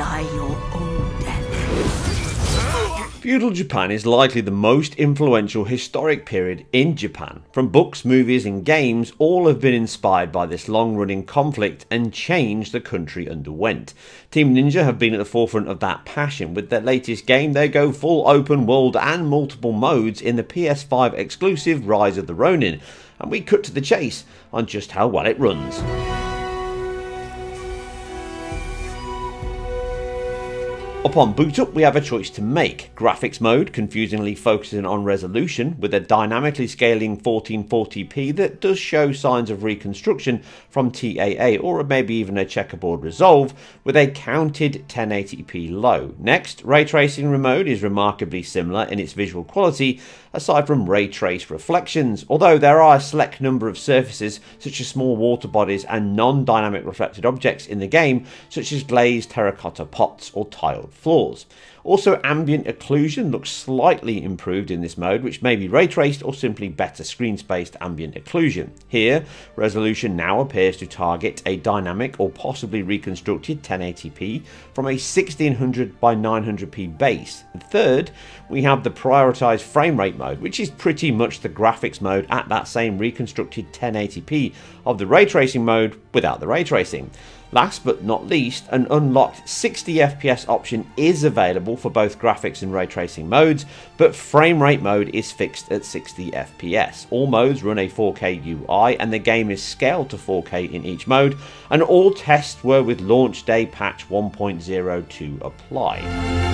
die your own death. Feudal Japan is likely the most influential historic period in Japan. From books, movies and games, all have been inspired by this long-running conflict and change the country underwent. Team Ninja have been at the forefront of that passion. With their latest game, they go full open world and multiple modes in the PS5 exclusive Rise of the Ronin, and we cut to the chase on just how well it runs. Upon boot up, we have a choice to make. Graphics mode, confusingly focusing on resolution, with a dynamically scaling 1440p that does show signs of reconstruction from TAA or maybe even a checkerboard resolve, with a counted 1080p low. Next, ray tracing mode is remarkably similar in its visual quality, aside from ray trace reflections, although there are a select number of surfaces such as small water bodies and non-dynamic reflected objects in the game, such as glazed terracotta pots or tiled floors. Also, ambient occlusion looks slightly improved in this mode, which may be ray traced or simply better screen spaced ambient occlusion. Here, resolution now appears to target a dynamic or possibly reconstructed 1080p from a 1600 by 900p base. And third, we have the prioritized frame rate mode, which is pretty much the graphics mode at that same reconstructed 1080p of the ray tracing mode without the ray tracing. Last but not least, an unlocked 60 FPS option is available for both graphics and ray tracing modes, but frame rate mode is fixed at 60 FPS. All modes run a 4K UI and the game is scaled to 4K in each mode, and all tests were with launch day patch 1.02 applied.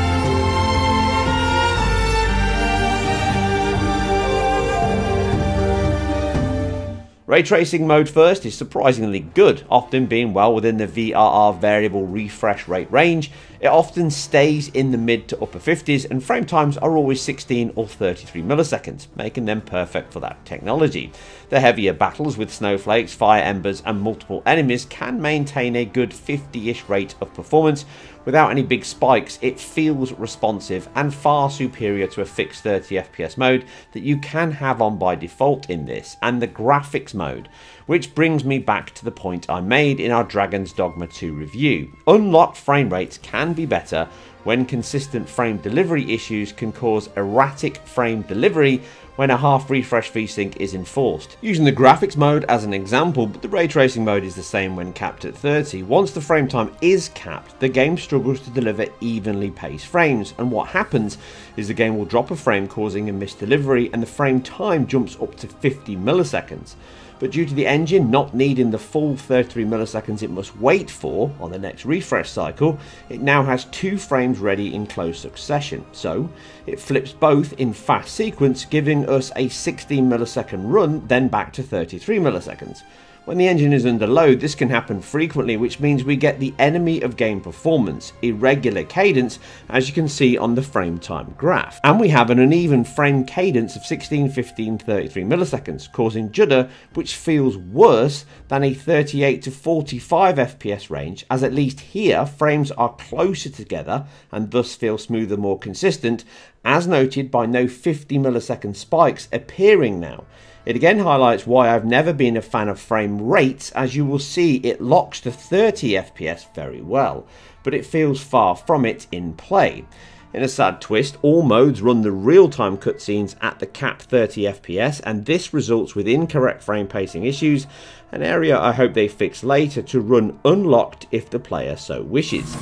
Ray tracing mode first is surprisingly good, often being well within the VRR variable refresh rate range. It often stays in the mid to upper 50s and frame times are always 16 or 33 milliseconds, making them perfect for that technology. The heavier battles with snowflakes, fire embers and multiple enemies can maintain a good 50-ish rate of performance. Without any big spikes, it feels responsive and far superior to a fixed 30 FPS mode that you can have on by default in this, and the graphics mode, which brings me back to the point I made in our Dragon's Dogma 2 review. Unlocked frame rates can be better when consistent frame delivery issues can cause erratic frame delivery when a half refresh VSync is enforced. Using the graphics mode as an example, but the ray tracing mode is the same when capped at 30. Once the frame time is capped, the game struggles to deliver evenly paced frames, and what happens is the game will drop a frame, causing a missed delivery, and the frame time jumps up to 50 milliseconds. But due to the engine not needing the full 33 milliseconds it must wait for on the next refresh cycle, it now has 2 frames ready in close succession. So it flips both in fast sequence, giving us a 16 millisecond run, then back to 33 milliseconds. When the engine is under load, this can happen frequently, which means we get the enemy of game performance, irregular cadence, as you can see on the frame time graph. And we have an uneven frame cadence of 16, 15, 33 milliseconds, causing judder, which feels worse than a 38 to 45 FPS range, as at least here frames are closer together and thus feel smoother, more consistent, as noted by no 50 millisecond spikes appearing now. It again highlights why I've never been a fan of frame rates, as you will see it locks to 30 FPS very well, but it feels far from it in play. In a sad twist, all modes run the real-time cutscenes at the capped 30 FPS, and this results with incorrect frame pacing issues, an area I hope they fix later to run unlocked if the player so wishes.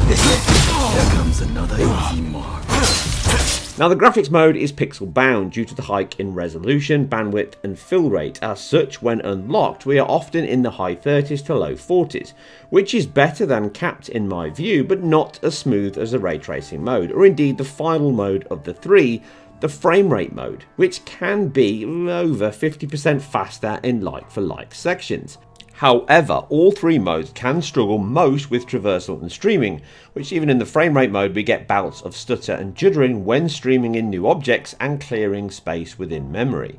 Here comes another easy mark. Now the graphics mode is pixel bound due to the hike in resolution, bandwidth and fill rate. As such, when unlocked we are often in the high 30s to low 40s, which is better than capped in my view, but not as smooth as the ray tracing mode, or indeed the final mode of the 3, the frame rate mode, which can be over 50% faster in like-for-like sections. However, all 3 modes can struggle most with traversal and streaming, which even in the frame rate mode we get bouts of stutter and juddering when streaming in new objects and clearing space within memory.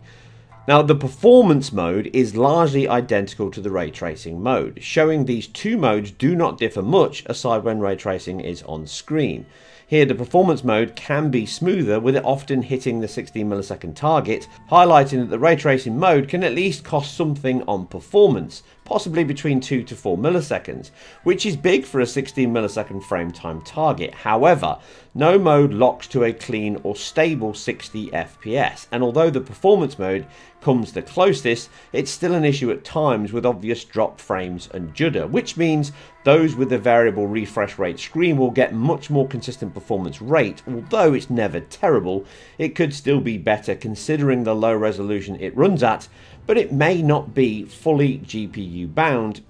Now the performance mode is largely identical to the ray tracing mode, showing these 2 modes do not differ much aside when ray tracing is on screen. Here the performance mode can be smoother, with it often hitting the 16 millisecond target, highlighting that the ray tracing mode can at least cost something on performance, possibly between 2 to 4 milliseconds, which is big for a 16 millisecond frame time target. However, no mode locks to a clean or stable 60 FPS, and although the performance mode comes the closest, it's still an issue at times with obvious dropped frames and judder, which means those with the variable refresh rate screen will get much more consistent performance rate. Although it's never terrible, it could still be better considering the low resolution it runs at, but it may not be fully GPU bound.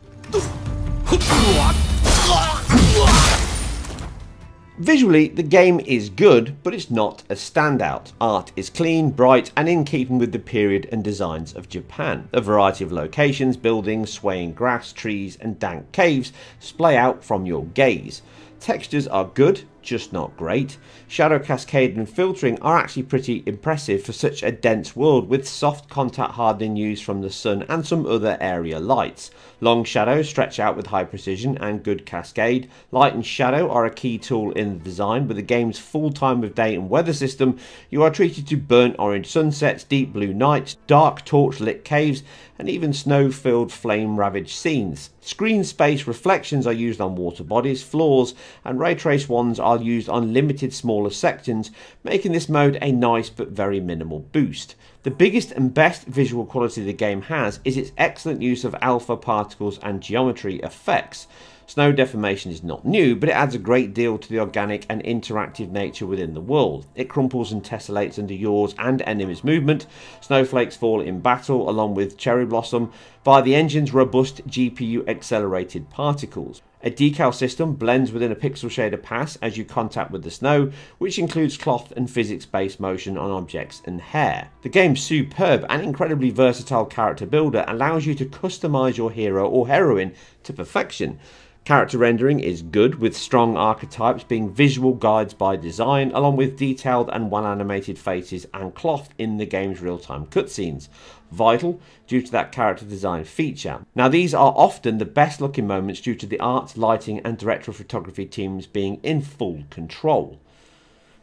Visually, the game is good, but it's not a standout. Art is clean, bright, and in keeping with the period and designs of Japan. A variety of locations, buildings, swaying grass, trees, and dank caves splay out from your gaze. Textures are good, just not great. Shadow cascade and filtering are actually pretty impressive for such a dense world, with soft contact hardening used from the sun and some other area lights. Long shadows stretch out with high precision and good cascade. Light and shadow are a key tool in the design. With the game's full time of day and weather system, you are treated to burnt orange sunsets, deep blue nights, dark torch lit caves, and even snow-filled flame-ravaged scenes. Screen space reflections are used on water bodies, floors, and ray trace ones are used on limited smaller sections, making this mode a nice but very minimal boost. The biggest and best visual quality the game has is its excellent use of alpha particles and geometry effects. Snow deformation is not new, but it adds a great deal to the organic and interactive nature within the world. It crumples and tessellates under yours and enemies' movement. Snowflakes fall in battle along with cherry blossom via the engine's robust GPU accelerated particles. A decal system blends within a pixel shader pass as you contact with the snow, which includes cloth and physics-based motion on objects and hair. The game's superb and incredibly versatile character builder allows you to customize your hero or heroine to perfection. Character rendering is good, with strong archetypes being visual guides by design, along with detailed and well-animated faces and cloth in the game's real-time cutscenes. Vital due to that character design feature. Now, these are often the best looking moments due to the art, lighting and directorial photography teams being in full control.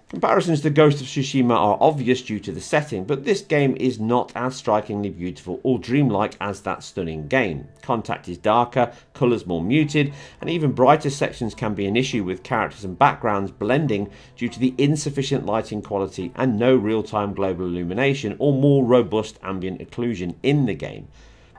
Comparisons to Ghost of Tsushima are obvious due to the setting, but this game is not as strikingly beautiful or dreamlike as that stunning game. Contact is darker, colours more muted, and even brighter sections can be an issue, with characters and backgrounds blending due to the insufficient lighting quality and no real-time global illumination or more robust ambient occlusion in the game.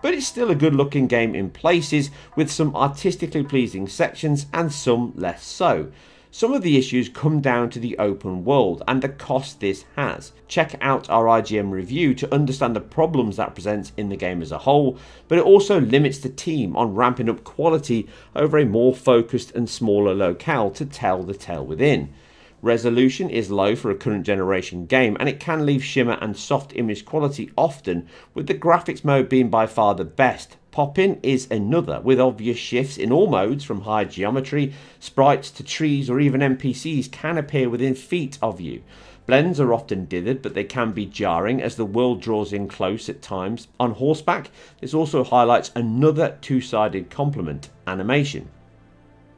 But it's still a good looking game in places, with some artistically pleasing sections and some less so. Some of the issues come down to the open world and the cost this has. Check out our IGN review to understand the problems that presents in the game as a whole, but it also limits the team on ramping up quality over a more focused and smaller locale to tell the tale within. Resolution is low for a current generation game, and it can leave shimmer and soft image quality often, with the graphics mode being by far the best. Pop-in is another, with obvious shifts in all modes from high geometry, sprites to trees, or even NPCs can appear within feet of you. Blends are often dithered, but they can be jarring as the world draws in close at times. On horseback, this also highlights another two-sided complement: animation.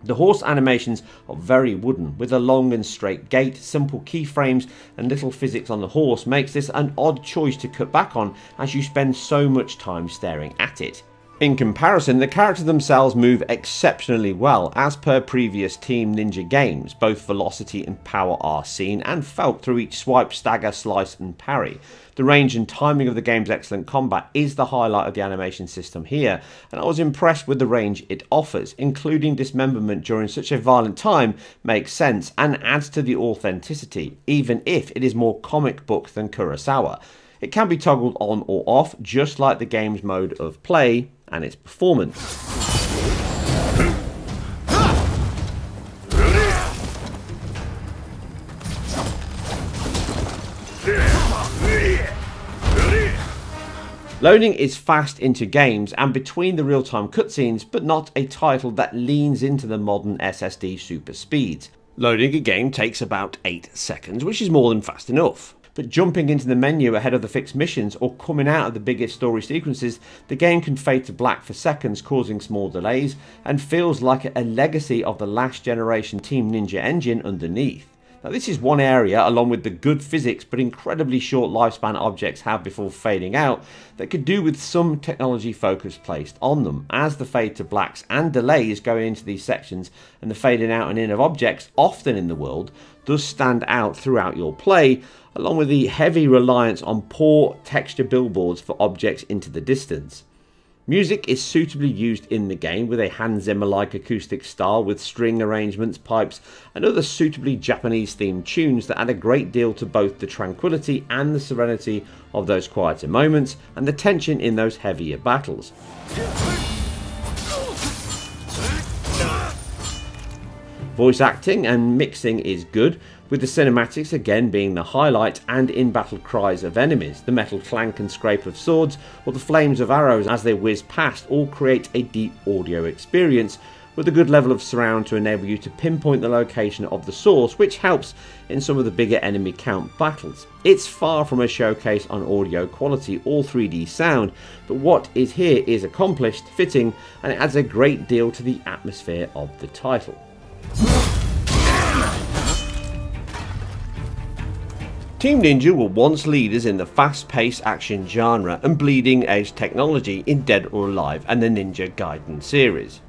The horse animations are very wooden, with a long and straight gait. Simple keyframes and little physics on the horse makes this an odd choice to cut back on, as you spend so much time staring at it. In comparison, the characters themselves move exceptionally well. As per previous Team Ninja games, both velocity and power are seen and felt through each swipe, stagger, slice and parry. The range and timing of the game's excellent combat is the highlight of the animation system here, and I was impressed with the range it offers. Including dismemberment during such a violent time makes sense and adds to the authenticity, even if it is more comic book than Kurosawa. It can be toggled on or off, just like the game's mode of play and its performance. Loading is fast into games and between the real-time cutscenes, but not a title that leans into the modern SSD super speeds. Loading a game takes about 8 seconds, which is more than fast enough. But jumping into the menu ahead of the fixed missions or coming out of the biggest story sequences, the game can fade to black for seconds, causing small delays, and feels like a legacy of the last generation Team Ninja engine underneath. Now this is one area, along with the good physics but incredibly short lifespan objects have before fading out, that could do with some technology focus placed on them, as the fade to blacks and delays going into these sections and the fading out and in of objects often in the world does stand out throughout your play, along with the heavy reliance on poor texture billboards for objects into the distance. Music is suitably used in the game with a Hans Zimmer-like acoustic style with string arrangements, pipes and other suitably Japanese themed tunes that add a great deal to both the tranquility and the serenity of those quieter moments and the tension in those heavier battles. Voice acting and mixing is good, with the cinematics again being the highlight, and in-battle cries of enemies, the metal clank and scrape of swords, or the flames of arrows as they whiz past all create a deep audio experience, with a good level of surround to enable you to pinpoint the location of the source, which helps in some of the bigger enemy count battles. It's far from a showcase on audio quality or 3D sound, but what is here is accomplished, fitting, and it adds a great deal to the atmosphere of the title. Team Ninja were once leaders in the fast-paced action genre and bleeding-edge technology in Dead or Alive and the Ninja Gaiden series.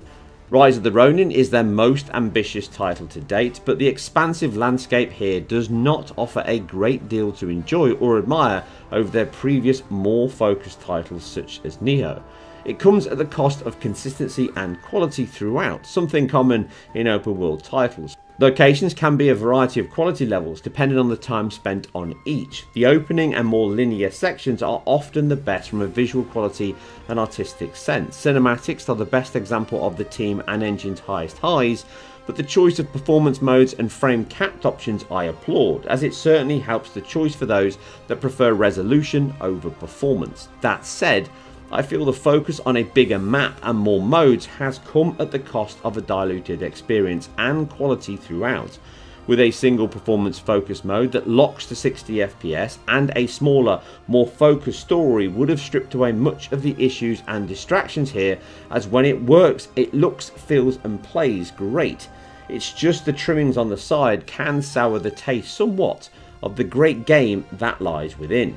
Rise of the Ronin is their most ambitious title to date, but the expansive landscape here does not offer a great deal to enjoy or admire over their previous more focused titles such as Nioh. It comes at the cost of consistency and quality throughout, something common in open world titles. Locations can be a variety of quality levels depending on the time spent on each. The opening and more linear sections are often the best from a visual quality and artistic sense. Cinematics are the best example of the team and engine's highest highs, but the choice of performance modes and frame capped options I applaud, as it certainly helps the choice for those that prefer resolution over performance. That said, I feel the focus on a bigger map and more modes has come at the cost of a diluted experience and quality throughout. With a single performance focus mode that locks to 60 FPS and a smaller, more focused story would have stripped away much of the issues and distractions here, as when it works it looks, feels and plays great. It's just the trimmings on the side can sour the taste somewhat of the great game that lies within.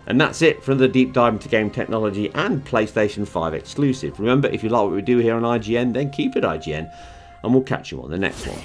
And that's it for the deep dive into game technology and PlayStation 5 exclusive. Remember, if you like what we do here on IGN, then keep it IGN, and we'll catch you on the next one.